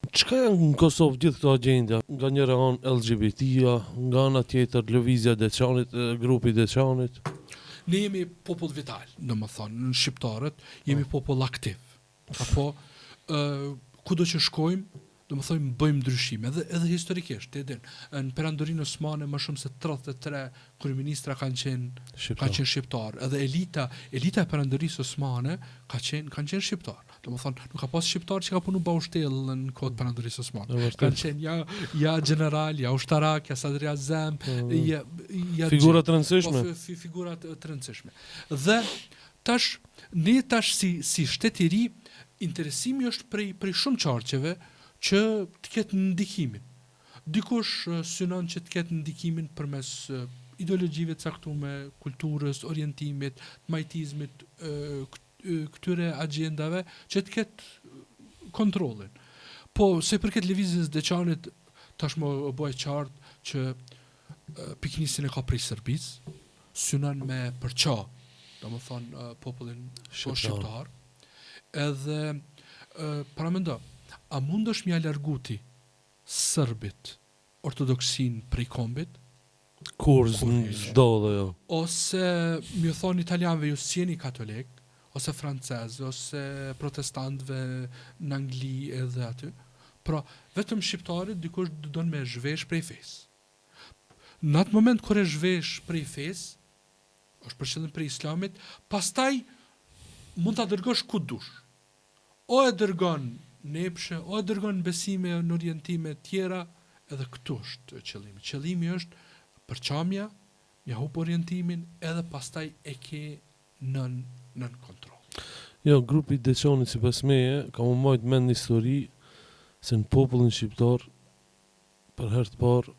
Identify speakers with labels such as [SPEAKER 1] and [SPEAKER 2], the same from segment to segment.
[SPEAKER 1] Çka janë në Kosovë gjithë këto agjenda? Nga njëra anë LGBT-a, nga ana tjetër lëvizja e Deçanit, grupi i Deçanit.
[SPEAKER 2] Ne jemi popull vital, domethënë, në shqiptarët jemi popull aktiv. Apo kudo që shkojmë, domethënë bëjmë ndryshime, edhe historikisht, e din. Në Perandorinë Osmane më shumë se 33 kryeministra kanë qenë shqiptar. Edhe elita e Perandorisë Osmane kanë qenë shqiptar. Domethënë, nuk ka pas shqiptar që ka punu baushtell në kohë të Perandorisë Osmane. Kanë qenë ja general, ja ushtarak, ja sadriazem, ja
[SPEAKER 1] figura të rëndësishme.
[SPEAKER 2] Figura të rëndësishme. Dhe tash si shtet i ri, interesimi është prej shumë qarqeve që të ketë ndikimin. Dikush synon që të ketë ndikimin përmes ideologjive të caktuara, kulturës, orientimit, majtizmit, këtyre agjendave që të ketë kontrollin. Po se përket lëvizjes Deçanit, tashmë u bë qartë që piknisin e ka prej Serbisë, synon me përça, domethënë popullin shqiptar. Edhe para mendo, a mundesh mja larguti Serbit ortodoksin prej kombit?
[SPEAKER 1] Kur s'dodhe jo.
[SPEAKER 2] Ose më thon italianëve ju s'jeni katolik, ose francezë, ose protestantëve në Angli edhe aty. Pra, vetëm shqiptarit dikush don me zhvesh prej fesë. Në atë moment kur e zhvesh prej fesë, është për qëllim prej islamit, pastaj mund ta dërgosh ku dush. O e dërgon nepshe, o e dërgon besime në orientime tjera, edhe këtu është qëllimi. Qëllimi është përçamja, ja hub orientimin, edhe pastaj e ke nën kontroll.
[SPEAKER 1] Jo, grupi i Deçanit sipas meje ka më marrë mend histori se në popullin shqiptar për herë të parë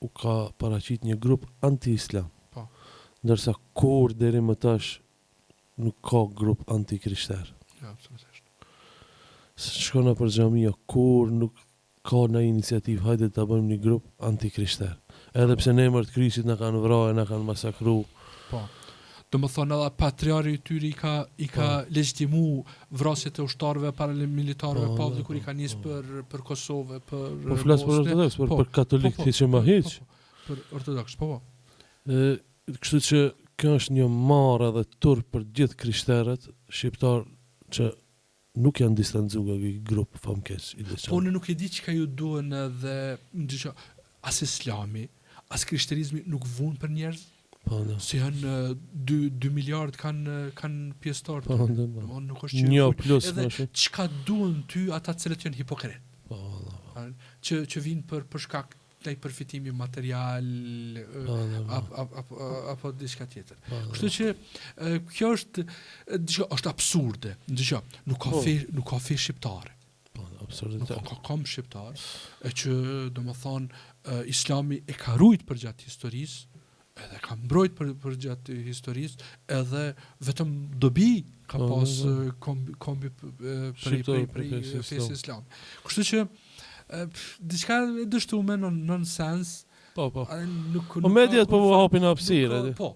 [SPEAKER 1] u ka paraqit një grup anti-islam.
[SPEAKER 2] Po.
[SPEAKER 1] Ndërsa kur deri më tash nuk ka grup anti-krishter.
[SPEAKER 2] Ja, absolutisht.
[SPEAKER 1] Shkona për xhamia, kur nuk ka në iniciativë, hajde ta bëjmë një grup anti-krishter. Edhe pse në emër të Krishtit na kanë vrarë, na kanë masakru.
[SPEAKER 2] Po. Domethënë edhe patriarri i tyre i ka legjitimu vrasjet e ushtarëve paramilitarëve pavë kur i ka nis për Kosovë, për
[SPEAKER 1] Po flas për ortodoks, për katolik hiç më hiç.
[SPEAKER 2] Për ortodoks, po.
[SPEAKER 1] Kështu që kjo është një marrë edhe turp për gjithë krishterët shqiptar që nuk janë distancuar nga ky grup famkeq i Deçanit.
[SPEAKER 2] Po ne nuk e di çka ju duhen edhe ndysha as islami, as krishterizmi nuk vun për njerëz.
[SPEAKER 1] Po,
[SPEAKER 2] si janë 2 miliard kanë pjesëtar.
[SPEAKER 1] Po,
[SPEAKER 2] nuk është që
[SPEAKER 1] një plus
[SPEAKER 2] edhe çka duhen ty ata të cilët janë hipokrit.
[SPEAKER 1] Po,
[SPEAKER 2] që vinë për shkak të përfitimi material apo diçka tjetër. Kështu që kjo është absurde. Nuk ka fe shqiptare.
[SPEAKER 1] Po, absurditet.
[SPEAKER 2] Ka shqiptar e që domethënë Islami e ka rujt për gjatë historisë, edhe ka mbrojt për gjatë historisë, edhe vetëm dobi ka pas kombi prej fesë islam. Kështu që diçka e dështuar në nonsens.
[SPEAKER 1] Po. Po mediat po hapin hapësirë.
[SPEAKER 2] Po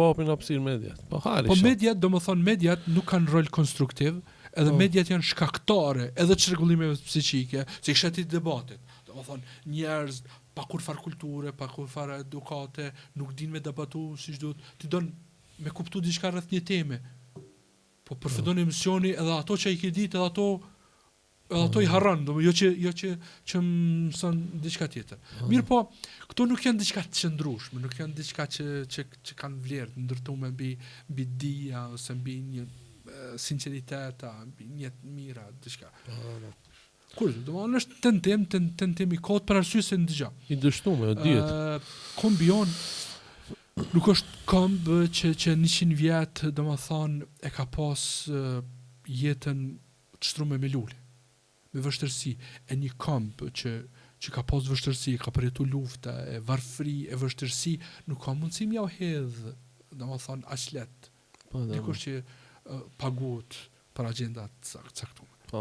[SPEAKER 1] hapin hapësirë mediat. Po hali.
[SPEAKER 2] Po mediat, domethënë mediat nuk kanë rol konstruktiv, edhe mediat janë shkaktare edhe çrregullimeve psiqike, si kishte debatet. Domethënë njerëz pa kur far kulture, pa kur far edukate, nuk din me debatu siç duhet. Ti don me kuptu diçka rreth një teme. Po përfiton emisioni edhe ato që i ke ditë, edhe ato i harron, jo që mëson diçka tjetër. Mirë po, këto nuk janë diçka të qëndrueshme, nuk janë diçka që kanë vlerë të ndërtuar mbi dija ose mbi një sinqeritet, mbi një të mira, diçka. Kur, domethënë është tentim i kohët për arsye se ndëgja.
[SPEAKER 1] I dështuar, diet.
[SPEAKER 2] Kombi jon nuk është këmbë që 100 vjet, domethënë e ka pas jetën të shtruar me lule. Me vështirësi, e një këmbë që ka pas vështirësi, ka përjetu lufta, e varfëri, e vështirësi, nuk ka mundësi mja u hedh, domethënë aq lehtë. Dikush që paguhet për agjendat caktuar.
[SPEAKER 1] Po.